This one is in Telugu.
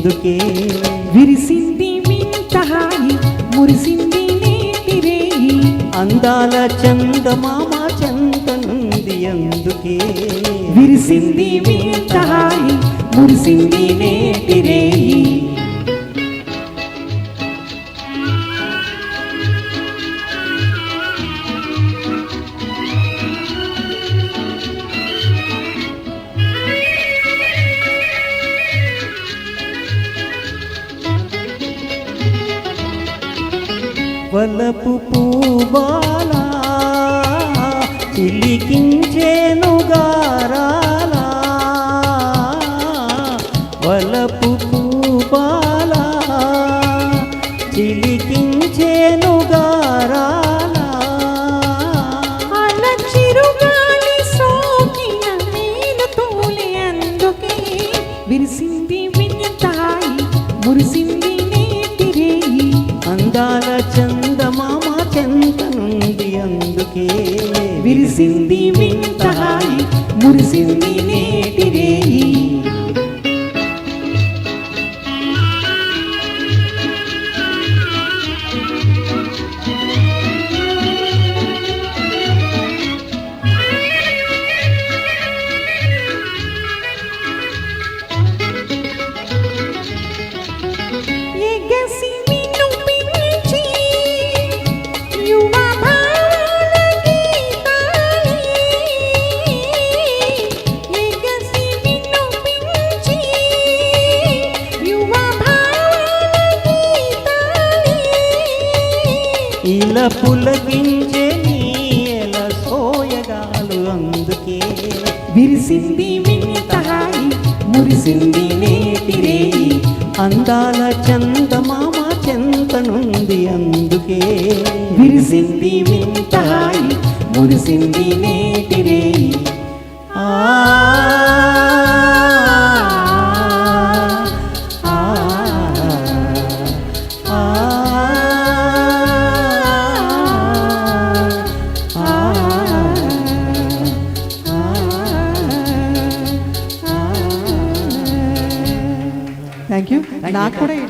ఎందుకే విరిసింది వింత హాయి మురిసింది నేటి రేయి అందాల చందమామ చెంతనుంది ఎందుకే విరిసింది వింత హాయి మురిసింది నేటి రేయి వలపు పూబాలా చిలికించేను గారాలా వలపు పూబాలా చిలికించేను గారాలా అలా చిరుగాలి సోకిన మేలు తోలే అందుకే విరిసింది వింత హాయి మురిసింది నేటి రేయి అందాల చందమామ చెంతనుంది అందుకే విరిసింది వింత హాయి మురిసింది నేటి రేయి ఎగసి నిన్ను పిలిచి యువ భావన గీతాలే ఎగసి నిన్ను పిలిచి యువ భావన గీతాలే ఇలా పులకించే నీల సోయగాలు అందుకే విరిసింది వింత హాయి మురిసింది నేటి రేయి అందాల చందమామ చెంతనుంది అందుకే విరిసింది వింత హాయి మురిసింది నేటి రేయి ఆ ఆ ఆ థ్యాంక్ యూ నాకు కూడా